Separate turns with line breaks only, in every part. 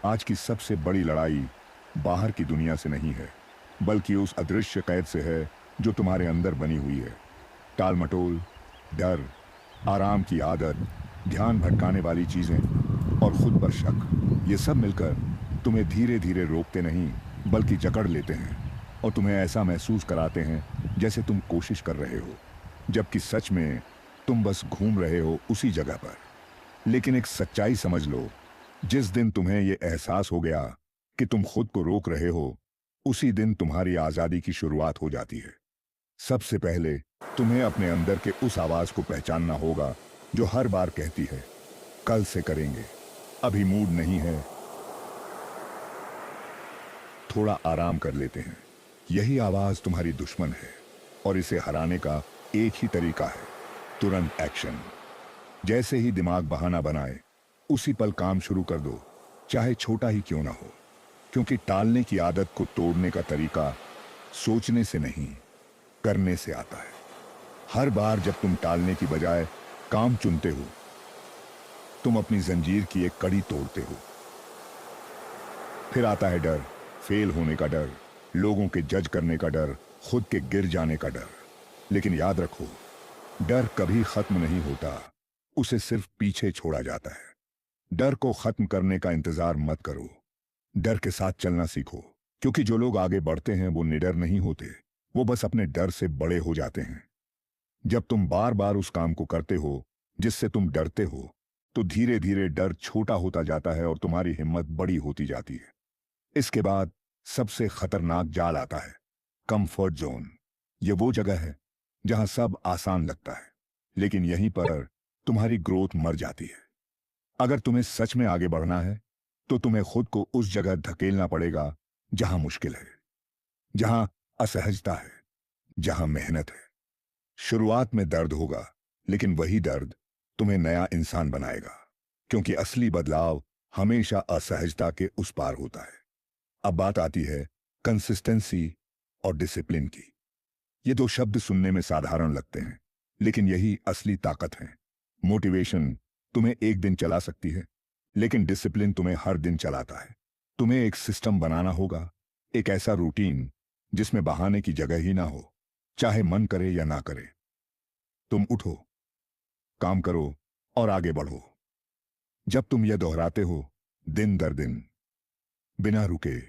आज की सबसे बड़ी लड़ाई बाहर की दुनिया से नहीं है, बल्कि उस अदृश्य कैद से है जो तुम्हारे अंदर बनी हुई है। टाल मटोल, डर, आराम की आदत, ध्यान भटकाने वाली चीजें और खुद पर शक, ये सब मिलकर तुम्हें धीरे धीरे रोकते नहीं, बल्कि जकड़ लेते हैं और तुम्हें ऐसा महसूस कराते हैं जैसे तुम कोशिश कर रहे हो, जबकि सच में तुम बस घूम रहे हो उसी जगह पर। लेकिन एक सच्चाई समझ लो, जिस दिन तुम्हें यह एहसास हो गया कि तुम खुद को रोक रहे हो, उसी दिन तुम्हारी आजादी की शुरुआत हो जाती है। सबसे पहले तुम्हें अपने अंदर के उस आवाज को पहचानना होगा जो हर बार कहती है, कल से करेंगे, अभी मूड नहीं है, थोड़ा आराम कर लेते हैं। यही आवाज तुम्हारी दुश्मन है और इसे हराने का एक ही तरीका है, तुरंत एक्शन। जैसे ही दिमाग बहाना बनाए, उसी पल काम शुरू कर दो, चाहे छोटा ही क्यों ना हो, क्योंकि टालने की आदत को तोड़ने का तरीका सोचने से नहीं, करने से आता है। हर बार जब तुम टालने की बजाय काम चुनते हो, तुम अपनी जंजीर की एक कड़ी तोड़ते हो। फिर आता है डर, फेल होने का डर, लोगों के जज करने का डर, खुद के गिर जाने का डर। लेकिन याद रखो, डर कभी खत्म नहीं होता, उसे सिर्फ पीछे छोड़ा जाता है। डर को खत्म करने का इंतजार मत करो, डर के साथ चलना सीखो, क्योंकि जो लोग आगे बढ़ते हैं वो निडर नहीं होते, वो बस अपने डर से बड़े हो जाते हैं। जब तुम बार बार उस काम को करते हो जिससे तुम डरते हो, तो धीरे धीरे डर छोटा होता जाता है और तुम्हारी हिम्मत बड़ी होती जाती है। इसके बाद सबसे खतरनाक जाल आता है, कंफर्ट जोन। ये वो जगह है जहां सब आसान लगता है, लेकिन यहीं पर तुम्हारी ग्रोथ मर जाती है। अगर तुम्हें सच में आगे बढ़ना है, तो तुम्हें खुद को उस जगह धकेलना पड़ेगा जहां मुश्किल है, जहां असहजता है, जहां मेहनत है। शुरुआत में दर्द होगा, लेकिन वही दर्द तुम्हें नया इंसान बनाएगा, क्योंकि असली बदलाव हमेशा असहजता के उस पार होता है। अब बात आती है कंसिस्टेंसी और डिसिप्लिन की। ये दो शब्द सुनने में साधारण लगते हैं, लेकिन यही असली ताकत है। मोटिवेशन तुम्हें एक दिन चला सकती है, लेकिन डिसिप्लिन तुम्हें हर दिन चलाता है। तुम्हें एक सिस्टम बनाना होगा, एक ऐसा रूटीन जिसमें बहाने की जगह ही ना हो, चाहे मन करे या ना करे। तुम उठो, काम करो और आगे बढ़ो। जब तुम यह दोहराते हो दिन दर दिन, बिना रुके,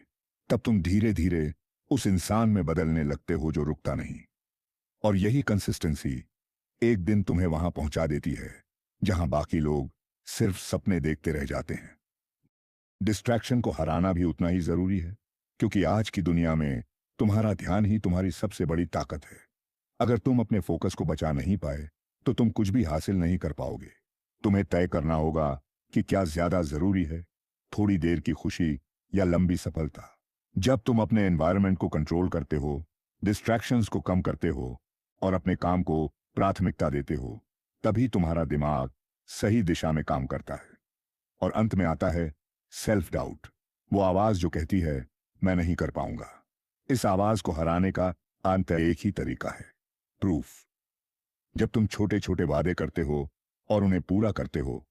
तब तुम धीरे धीरे उस इंसान में बदलने लगते हो जो रुकता नहीं। और यही कंसिस्टेंसी एक दिन तुम्हें वहां पहुंचा देती है जहां बाकी लोग सिर्फ सपने देखते रह जाते हैं। डिस्ट्रैक्शन को हराना भी उतना ही जरूरी है, क्योंकि आज की दुनिया में तुम्हारा ध्यान ही तुम्हारी सबसे बड़ी ताकत है। अगर तुम अपने फोकस को बचा नहीं पाए, तो तुम कुछ भी हासिल नहीं कर पाओगे। तुम्हें तय करना होगा कि क्या ज्यादा जरूरी है, थोड़ी देर की खुशी या लंबी सफलता। जब तुम अपने एनवायरनमेंट को कंट्रोल करते हो, डिस्ट्रैक्शंस को कम करते हो और अपने काम को प्राथमिकता देते हो, तभी तुम्हारा दिमाग सही दिशा में काम करता है। और अंत में आता है सेल्फ डाउट, वो आवाज जो कहती है मैं नहीं कर पाऊंगा। इस आवाज को हराने का अंत एक ही तरीका है, प्रूफ। जब तुम छोटे छोटे वादे करते हो और उन्हें पूरा करते हो,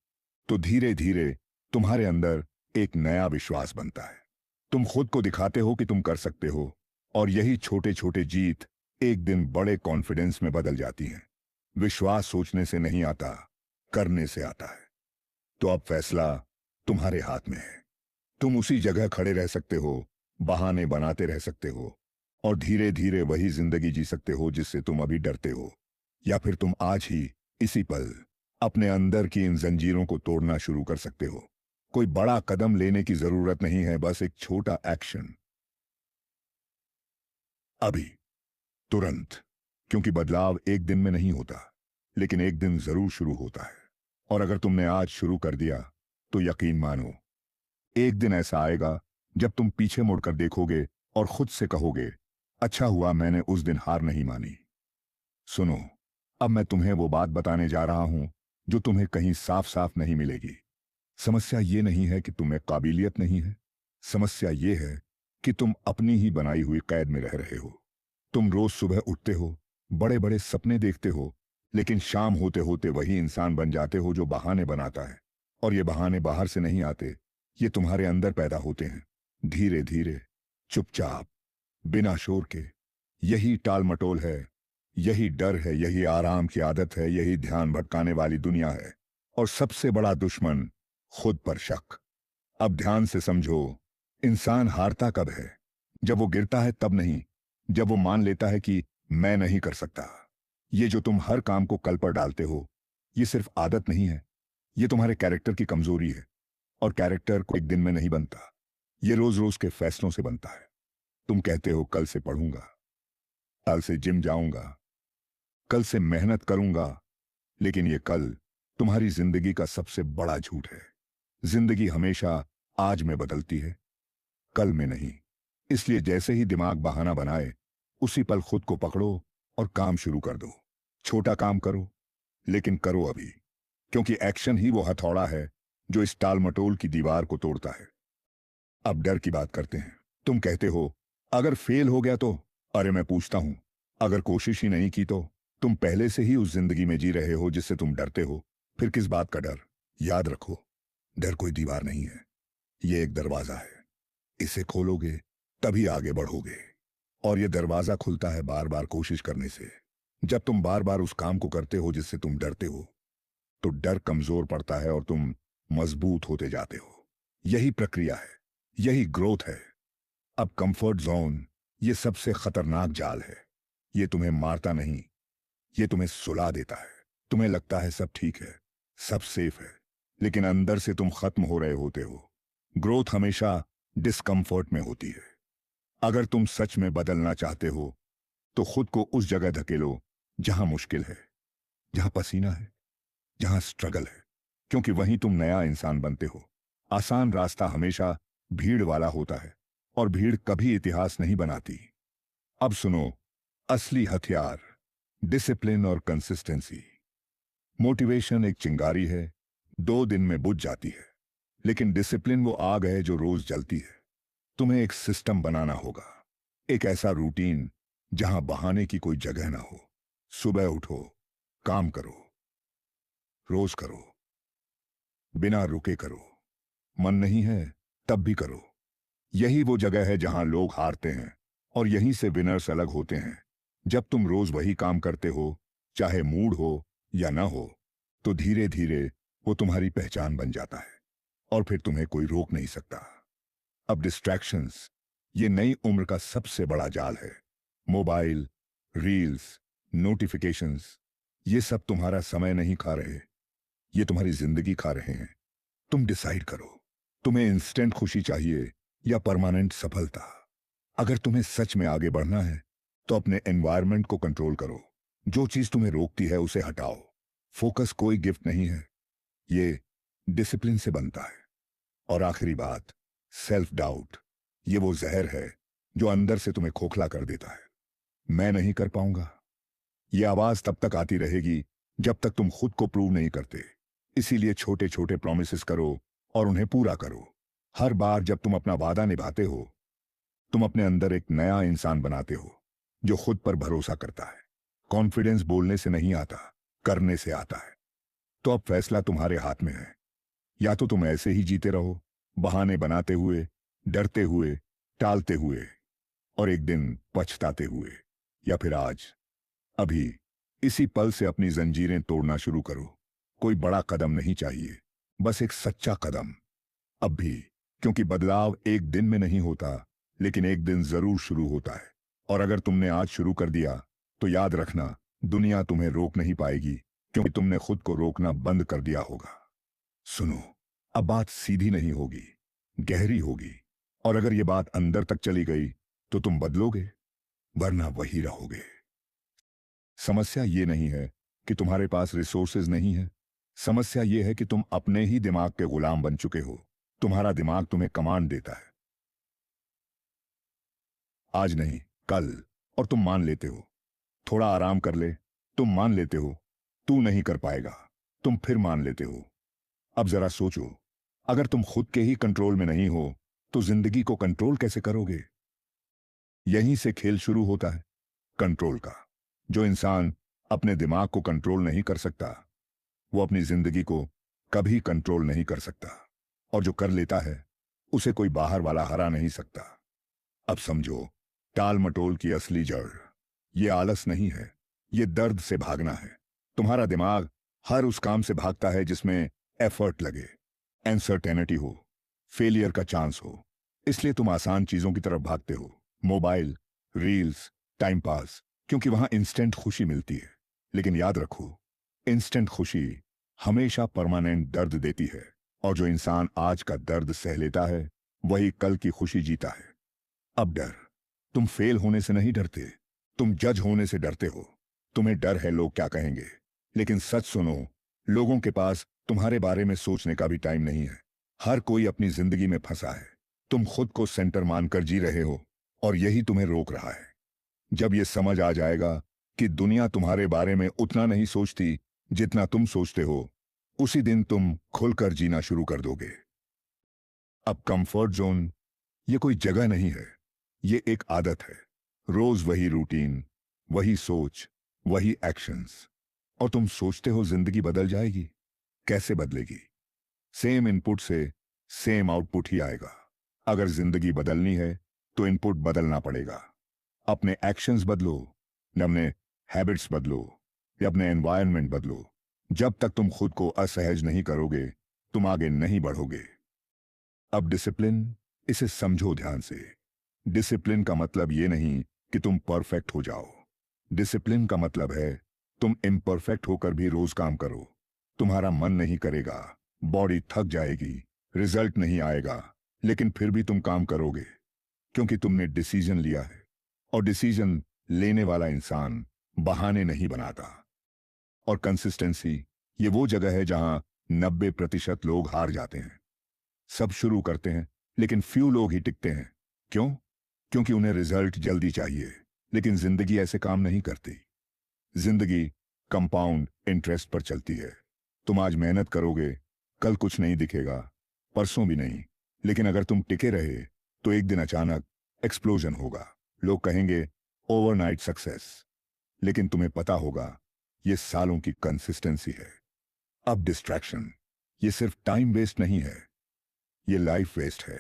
तो धीरे धीरे तुम्हारे अंदर एक नया विश्वास बनता है। तुम खुद को दिखाते हो कि तुम कर सकते हो, और यही छोटे छोटे जीत एक दिन बड़े कॉन्फिडेंस में बदल जाती हैं। विश्वास सोचने से नहीं आता, करने से आता है। तो अब फैसला तुम्हारे हाथ में है। तुम उसी जगह खड़े रह सकते हो, बहाने बनाते रह सकते हो और धीरे धीरे वही जिंदगी जी सकते हो जिससे तुम अभी डरते हो, या फिर तुम आज ही इसी पल अपने अंदर की इन जंजीरों को तोड़ना शुरू कर सकते हो। कोई बड़ा कदम लेने की जरूरत नहीं है, बस एक छोटा एक्शन, अभी, तुरंत। क्योंकि बदलाव एक दिन में नहीं होता, लेकिन एक दिन जरूर शुरू होता है। और अगर तुमने आज शुरू कर दिया, तो यकीन मानो, एक दिन ऐसा आएगा जब तुम पीछे मुड़कर देखोगे और खुद से कहोगे, अच्छा हुआ मैंने उस दिन हार नहीं मानी। सुनो, अब मैं तुम्हें वो बात बताने जा रहा हूं जो तुम्हें कहीं साफ साफ नहीं मिलेगी। समस्या ये नहीं है कि तुम्हें काबिलियत नहीं है, समस्या ये है कि तुम अपनी ही बनाई हुई कैद में रह रहे हो। तुम रोज सुबह उठते हो, बड़े बड़े सपने देखते हो, लेकिन शाम होते होते वही इंसान बन जाते हो जो बहाने बनाता है। और ये बहाने बाहर से नहीं आते, ये तुम्हारे अंदर पैदा होते हैं, धीरे धीरे, चुपचाप, बिना शोर के। यही टाल मटोल है, यही डर है, यही आराम की आदत है, यही ध्यान भटकाने वाली दुनिया है। और सबसे बड़ा दुश्मन खुद पर शक। अब ध्यान से समझो, इंसान हारता कब है? जब वो गिरता है तब नहीं, जब वो मान लेता है कि मैं नहीं कर सकता। ये जो तुम हर काम को कल पर डालते हो, ये सिर्फ आदत नहीं है, ये तुम्हारे कैरेक्टर की कमजोरी है। और कैरेक्टर को एक दिन में नहीं बनता, ये रोज रोज के फैसलों से बनता है। तुम कहते हो कल से पढ़ूंगा, कल से जिम जाऊंगा, कल से मेहनत करूंगा, लेकिन ये कल तुम्हारी जिंदगी का सबसे बड़ा झूठ है। जिंदगी हमेशा आज में बदलती है, कल में नहीं। इसलिए जैसे ही दिमाग बहाना बनाए, उसी पल खुद को पकड़ो और काम शुरू कर दो। छोटा काम करो, लेकिन करो अभी, क्योंकि एक्शन ही वो हथौड़ा है जो इस टाल मटोल की दीवार को तोड़ता है। अब डर की बात करते हैं। तुम कहते हो अगर फेल हो गया तो? अरे मैं पूछता हूं, अगर कोशिश ही नहीं की तो? तुम पहले से ही उस जिंदगी में जी रहे हो जिससे तुम डरते हो, फिर किस बात का डर? याद रखो, डर कोई दीवार नहीं है, ये एक दरवाजा है। इसे खोलोगे तभी आगे बढ़ोगे। और ये दरवाजा खुलता है बार बार कोशिश करने से। जब तुम बार बार उस काम को करते हो जिससे तुम डरते हो, तो डर कमजोर पड़ता है और तुम मजबूत होते जाते हो। यही प्रक्रिया है, यही ग्रोथ है। अब कंफर्ट जोन ये सबसे खतरनाक जाल है। ये तुम्हें मारता नहीं, ये तुम्हें सुला देता है। तुम्हें लगता है सब ठीक है, सब सेफ है, लेकिन अंदर से तुम खत्म हो रहे होते हो। ग्रोथ हमेशा डिस्कंफर्ट में होती है। अगर तुम सच में बदलना चाहते हो, तो खुद को उस जगह धकेलो जहां मुश्किल है, जहां पसीना है, जहां स्ट्रगल है, क्योंकि वहीं तुम नया इंसान बनते हो। आसान रास्ता हमेशा भीड़ वाला होता है, और भीड़ कभी इतिहास नहीं बनाती। अब सुनो, असली हथियार डिसिप्लिन और कंसिस्टेंसी। मोटिवेशन एक चिंगारी है, 2 दिन में बुझ जाती है, लेकिन डिसिप्लिन वो आग है जो रोज जलती है। तुम्हें एक सिस्टम बनाना होगा, एक ऐसा रूटीन जहां बहाने की कोई जगह ना हो। सुबह उठो, काम करो, रोज करो, बिना रुके करो। मन नहीं है तब भी करो। यही वो जगह है जहां लोग हारते हैं, और यहीं से विनर्स अलग होते हैं। जब तुम रोज वही काम करते हो, चाहे मूड हो या ना हो, तो धीरे धीरे वो तुम्हारी पहचान बन जाता है, और फिर तुम्हें कोई रोक नहीं सकता। अब डिस्ट्रैक्शंस ये नई उम्र का सबसे बड़ा जाल है। मोबाइल, रील्स, नोटिफिकेशंस, ये सब तुम्हारा समय नहीं खा रहे, ये तुम्हारी जिंदगी खा रहे हैं। तुम डिसाइड करो, तुम्हें इंस्टेंट खुशी चाहिए या परमानेंट सफलता? अगर तुम्हें सच में आगे बढ़ना है, तो अपने एनवायरनमेंट को कंट्रोल करो। जो चीज तुम्हें रोकती है उसे हटाओ। फोकस कोई गिफ्ट नहीं है, ये डिसिप्लिन से बनता है। और आखिरी बात, सेल्फ डाउट ये वो जहर है जो अंदर से तुम्हें खोखला कर देता है। मैं नहीं कर पाऊंगा, ये आवाज तब तक आती रहेगी जब तक तुम खुद को प्रूव नहीं करते। इसीलिए छोटे छोटे प्रॉमिसेस करो और उन्हें पूरा करो। हर बार जब तुम अपना वादा निभाते हो, तुम अपने अंदर एक नया इंसान बनाते हो जो खुद पर भरोसा करता है। कॉन्फिडेंस बोलने से नहीं आता, करने से आता है। तो अब फैसला तुम्हारे हाथ में है। या तो तुम ऐसे ही जीते रहो, बहाने बनाते हुए, डरते हुए, टालते हुए, और एक दिन पछताते हुए, या फिर आज, अभी, इसी पल से अपनी जंजीरें तोड़ना शुरू करो। कोई बड़ा कदम नहीं चाहिए, बस एक सच्चा कदम। अब भी, क्योंकि बदलाव एक दिन में नहीं होता, लेकिन एक दिन जरूर शुरू होता है। और अगर तुमने आज शुरू कर दिया, तो याद रखना, दुनिया तुम्हें रोक नहीं पाएगी, क्योंकि तुमने खुद को रोकना बंद कर दिया होगा। सुनो, अब बात सीधी नहीं होगी, गहरी होगी। और अगर ये बात अंदर तक चली गई, तो तुम बदलोगे, वरना वही रहोगे। समस्या ये नहीं है कि तुम्हारे पास रिसोर्सेज नहीं है। समस्या ये है कि तुम अपने ही दिमाग के गुलाम बन चुके हो। तुम्हारा दिमाग तुम्हें कमांड देता है, आज नहीं, कल, और तुम मान लेते हो। थोड़ा आराम कर ले, तुम मान लेते हो। तू नहीं कर पाएगा, तुम फिर मान लेते हो। अब जरा सोचो, अगर तुम खुद के ही कंट्रोल में नहीं हो, तो जिंदगी को कंट्रोल कैसे करोगे? यहीं से खेल शुरू होता है, कंट्रोल का। जो इंसान अपने दिमाग को कंट्रोल नहीं कर सकता, वो अपनी जिंदगी को कभी कंट्रोल नहीं कर सकता। और जो कर लेता है, उसे कोई बाहर वाला हरा नहीं सकता। अब समझो, टाल मटोल की असली जड़ ये आलस नहीं है, ये दर्द से भागना है। तुम्हारा दिमाग हर उस काम से भागता है जिसमें एफर्ट लगे, अनसर्टेनिटी हो, फेलियर का चांस हो। इसलिए तुम आसान चीजों की तरफ भागते हो, मोबाइल, रील्स, टाइम पास, क्योंकि वहां इंस्टेंट खुशी मिलती है। लेकिन याद रखो, इंस्टेंट खुशी हमेशा परमानेंट दर्द देती है, और जो इंसान आज का दर्द सह लेता है वही कल की खुशी जीता है। अब डर, तुम फेल होने से नहीं डरते, तुम जज होने से डरते हो। तुम्हें डर है लोग क्या कहेंगे, लेकिन सच सुनो, लोगों के पास तुम्हारे बारे में सोचने का भी टाइम नहीं है। हर कोई अपनी जिंदगी में फंसा है, तुम खुद को सेंटर मानकर जी रहे हो, और यही तुम्हें रोक रहा है। जब यह समझ आ जाएगा कि दुनिया तुम्हारे बारे में उतना नहीं सोचती जितना तुम सोचते हो, उसी दिन तुम खुलकर जीना शुरू कर दोगे। अब कंफर्ट जोन ये कोई जगह नहीं है, ये एक आदत है। रोज वही रूटीन, वही सोच, वही एक्शंस। और तुम सोचते हो जिंदगी बदल जाएगी। कैसे बदलेगी? सेम इनपुट से सेम आउटपुट ही आएगा। अगर जिंदगी बदलनी है तो इनपुट बदलना पड़ेगा। अपने एक्शंस बदलो, या अपने हैबिट्स बदलो, या अपने एनवायरनमेंट बदलो। जब तक तुम खुद को असहज नहीं करोगे, तुम आगे नहीं बढ़ोगे। अब डिसिप्लिन, इसे समझो ध्यान से। डिसिप्लिन का मतलब ये नहीं कि तुम परफेक्ट हो जाओ। डिसिप्लिन का मतलब है तुम इम्परफेक्ट होकर भी रोज काम करो। तुम्हारा मन नहीं करेगा, बॉडी थक जाएगी, रिजल्ट नहीं आएगा, लेकिन फिर भी तुम काम करोगे, क्योंकि तुमने डिसीजन लिया है। और डिसीजन लेने वाला इंसान बहाने नहीं बनाता। और कंसिस्टेंसी ये वो जगह है जहां 90% लोग हार जाते हैं। सब शुरू करते हैं, लेकिन फ्यू लोग ही टिकते हैं। क्यों? क्योंकि उन्हें रिजल्ट जल्दी चाहिए। लेकिन जिंदगी ऐसे काम नहीं करती। जिंदगी कंपाउंड इंटरेस्ट पर चलती है। तुम आज मेहनत करोगे, कल कुछ नहीं दिखेगा, परसों भी नहीं, लेकिन अगर तुम टिके रहे तो एक दिन अचानक एक्सप्लोजन होगा। लोग कहेंगे ओवरनाइट सक्सेस, लेकिन तुम्हें पता होगा ये सालों की कंसिस्टेंसी है। अब डिस्ट्रैक्शन ये सिर्फ टाइम वेस्ट नहीं है, ये लाइफ वेस्ट है।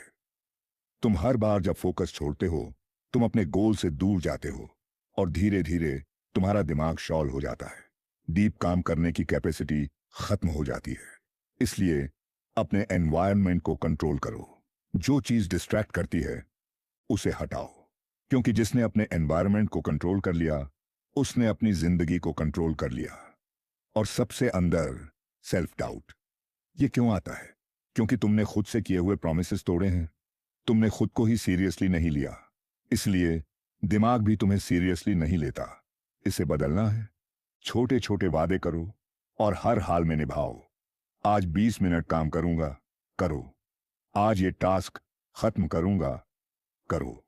तुम हर बार जब फोकस छोड़ते हो, तुम अपने गोल से दूर जाते हो, और धीरे धीरे तुम्हारा दिमाग शॉल हो जाता है। डीप काम करने की कैपेसिटी खत्म हो जाती है। इसलिए अपने एनवायरनमेंट को कंट्रोल करो। जो चीज डिस्ट्रैक्ट करती है उसे हटाओ, क्योंकि जिसने अपने एनवायरनमेंट को कंट्रोल कर लिया, उसने अपनी जिंदगी को कंट्रोल कर लिया। और सबसे अंदर सेल्फ डाउट ये क्यों आता है? क्योंकि तुमने खुद से किए हुए प्रॉमिसेस तोड़े हैं। तुमने खुद को ही सीरियसली नहीं लिया, इसलिए दिमाग भी तुम्हें सीरियसली नहीं लेता। इसे बदलना है। छोटे छोटे वादे करो और हर हाल में निभाओ। आज 20 मिनट काम करूंगा, करो। आज ये टास्क खत्म करूंगा, करो।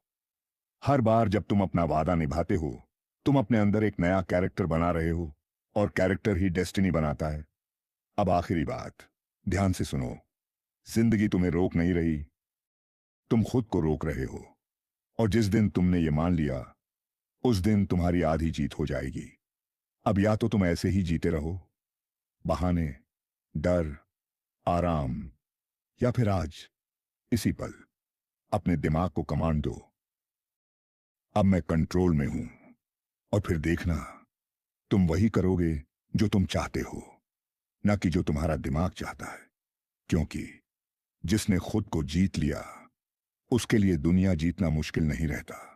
हर बार जब तुम अपना वादा निभाते हो, तुम अपने अंदर एक नया कैरेक्टर बना रहे हो, और कैरेक्टर ही डेस्टिनी बनाता है। अब आखिरी बात, ध्यान से सुनो। जिंदगी तुम्हें रोक नहीं रही, तुम खुद को रोक रहे हो। और जिस दिन तुमने ये मान लिया, उस दिन तुम्हारी आधी जीत हो जाएगी। अब या तो तुम ऐसे ही जीते रहो, बहाने, डर, आराम, या फिर आज इसी पल अपने दिमाग को कमांड दो, अब मैं कंट्रोल में हूं। और फिर देखना, तुम वही करोगे जो तुम चाहते हो, ना कि जो तुम्हारा दिमाग चाहता है। क्योंकि जिसने खुद को जीत लिया, उसके लिए दुनिया जीतना मुश्किल नहीं रहता।